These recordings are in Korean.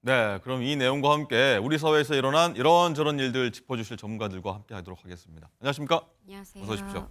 네, 그럼 이 내용과 함께 우리 사회에서 일어난 이런저런 일들 짚어주실 전문가들과 함께 하도록 하겠습니다. 안녕하십니까? 안녕하세요. 어서 오십시오.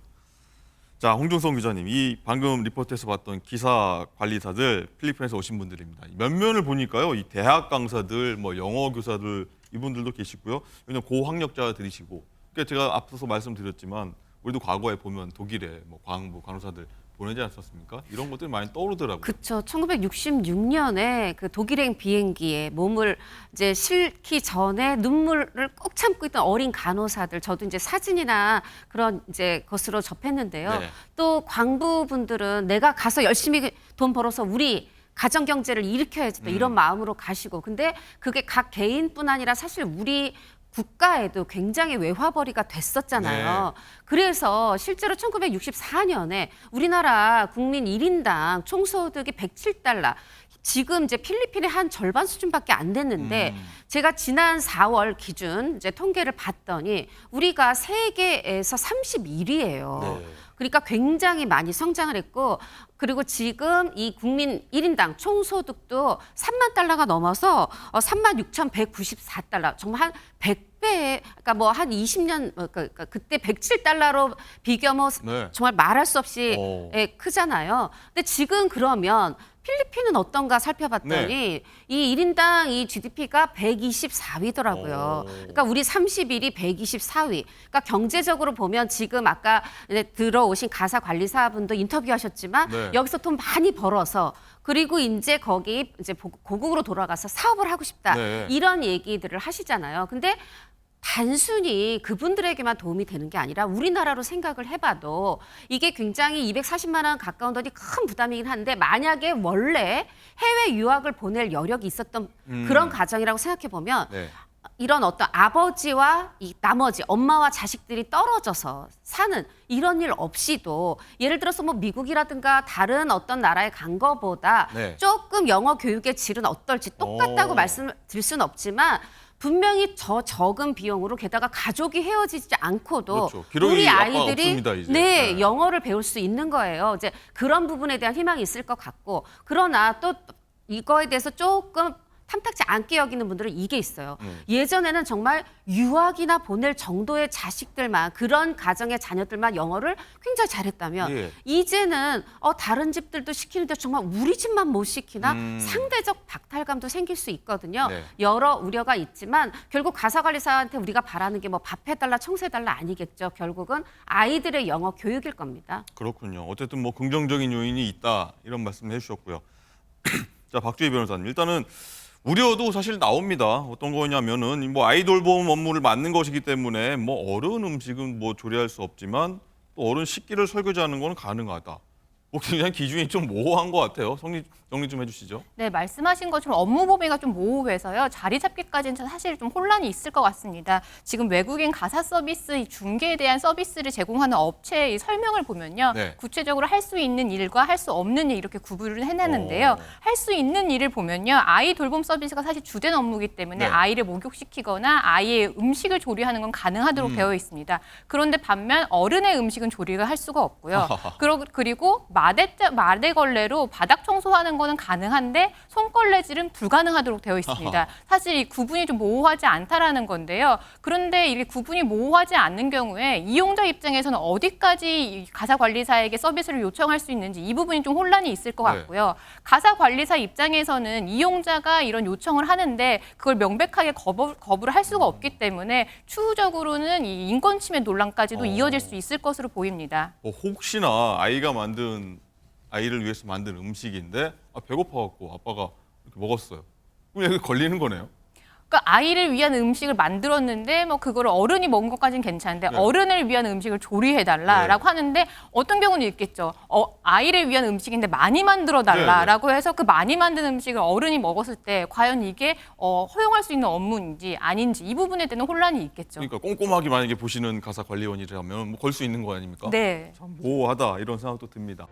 자, 홍중성 기자님, 이 방금 리포트에서 봤던 기사 관리사들 필리핀에서 오신 분들입니다. 면면을 보니까요, 이 대학 강사들, 뭐 영어 교사들 이분들도 계시고요. 왜냐면 고학력자들이시고, 그러니까 제가 앞서서 말씀드렸지만 우리도 과거에 보면 독일에 뭐 과학부 간호사들 보내지 않았습니까? 이런 것들이 많이 떠오르더라고요. 그렇죠. 1966년에 그 독일행 비행기에 몸을 이제 싣기 전에 눈물을 꼭 참고 있던 어린 간호사들, 저도 이제 사진이나 그런 이제 것으로 접했는데요. 네. 또 광부분들은 내가 가서 열심히 돈 벌어서 우리 가정 경제를 일으켜야지 또 이런 마음으로 가시고, 근데 그게 각 개인뿐 아니라 사실 우리 국가에도 굉장히 외화벌이가 됐었잖아요. 네. 그래서 실제로 1964년에 우리나라 국민 1인당 총소득이 107달러, 지금 이제 필리핀의 한 절반 수준밖에 안 됐는데 제가 지난 4월 기준 이제 통계를 봤더니 우리가 세계에서 31위예요. 네. 그러니까 굉장히 많이 성장을 했고, 그리고 지금 이 국민 1인당 총소득도 3만 달러가 넘어서 36,194달러, 정말 한 100배, 그러니까 뭐 한 20년, 그러니까 그때 107달러로 비교하면 네. 정말 말할 수 없이 오. 크잖아요. 근데 지금 그러면 필리핀은 어떤가 살펴봤더니 네. 이 1인당 이 GDP가 124위더라고요. 오. 그러니까 우리 31위, 124위. 그러니까 경제적으로 보면 지금 아까 이제 들어오신 가사 관리사분도 인터뷰하셨지만 네. 여기서 돈 많이 벌어서, 그리고 이제 거기 이제 고국으로 돌아가서 사업을 하고 싶다. 네. 이런 얘기들을 하시잖아요. 근데 단순히 그분들에게만 도움이 되는 게 아니라 우리나라로 생각을 해봐도 이게 굉장히 240만 원 가까운 돈이 큰 부담이긴 한데, 만약에 원래 해외 유학을 보낼 여력이 있었던 그런 가정이라고 생각해 보면 네. 이런 어떤 아버지와 이 나머지 엄마와 자식들이 떨어져서 사는 이런 일 없이도, 예를 들어서 뭐 미국이라든가 다른 어떤 나라에 간 거보다 네. 조금 영어 교육의 질은 어떨지 똑같다고 오. 말씀드릴 수는 없지만 분명히 적은 비용으로, 게다가 가족이 헤어지지 않고도 그렇죠. 기록이 우리 압박 아이들이 없습니다, 이제. 네, 네. 영어를 배울 수 있는 거예요. 이제 그런 부분에 대한 희망이 있을 것 같고, 그러나 또 이거에 대해서 조금 탐탁지 않게 여기는 분들은 이게 있어요. 예전에는 정말 유학이나 보낼 정도의 자식들만, 그런 가정의 자녀들만 영어를 굉장히 잘했다면 예. 이제는 다른 집들도 시키는데 정말 우리 집만 못 시키나 상대적 박탈감도 생길 수 있거든요. 네. 여러 우려가 있지만 결국 가사관리사한테 우리가 바라는 게 뭐 밥해달라, 청소해달라 아니겠죠. 결국은 아이들의 영어 교육일 겁니다. 그렇군요. 어쨌든 뭐 긍정적인 요인이 있다 이런 말씀을 해주셨고요. 자, 박주희 변호사님, 일단은 우려도 사실 나옵니다. 어떤 거냐면은 뭐 아이돌 보험 업무를 맡는 것이기 때문에 뭐 어른 음식은 뭐 조리할 수 없지만 또 어른 식기를 설거지하는 건 가능하다. 뭐 굉장히 기준이 좀 모호한 것 같아요. 정리 좀 해주시죠. 네, 말씀하신 것처럼 업무 범위가 좀 모호해서요. 자리 잡기까지는 사실 좀 혼란이 있을 것 같습니다. 지금 외국인 가사 서비스 이 중개에 대한 서비스를 제공하는 업체의 설명을 보면요. 네. 구체적으로 할 수 있는 일과 할 수 없는 일 이렇게 구분을 해내는데요. 할 수 있는 일을 보면요. 아이 돌봄 서비스가 사실 주된 업무이기 때문에 네. 아이를 목욕시키거나 아이의 음식을 조리하는 건 가능하도록 되어 있습니다. 그런데 반면 어른의 음식은 조리가 할 수가 없고요. 그리고 마대걸레로 바닥 청소하는 거는 가능한데 손걸레질은 불가능하도록 되어 있습니다. 사실 이 구분이 좀 모호하지 않다라는 건데요. 그런데 이게 구분이 모호하지 않는 경우에 이용자 입장에서는 어디까지 이 가사관리사에게 서비스를 요청할 수 있는지 이 부분이 좀 혼란이 있을 것 같고요. 가사관리사 입장에서는 이용자가 이런 요청을 하는데 그걸 명백하게 거부를 할 수가 없기 때문에 추후적으로는 이 인권침해 논란까지도 이어질 수 있을 것으로 보입니다. 뭐 혹시나 아이를 위해서 만든 음식인데 배고파갖고 아빠가 이렇게 먹었어요. 그럼 여기 걸리는 거네요. 그러니까 아이를 위한 음식을 만들었는데 뭐 그거를 어른이 먹은 것까지는 괜찮은데 네. 어른을 위한 음식을 조리해달라라고 네. 하는데 어떤 경우는 있겠죠. 아이를 위한 음식인데 많이 만들어달라라고 해서 그 많이 만든 음식을 어른이 먹었을 때 과연 이게 허용할 수 있는 업무인지 아닌지 이 부분에 대한 혼란이 있겠죠. 그러니까 꼼꼼하게 만약에 보시는 가사 관리원이라면 뭐 걸 수 있는 거 아닙니까? 네. 참 모호하다 이런 생각도 듭니다.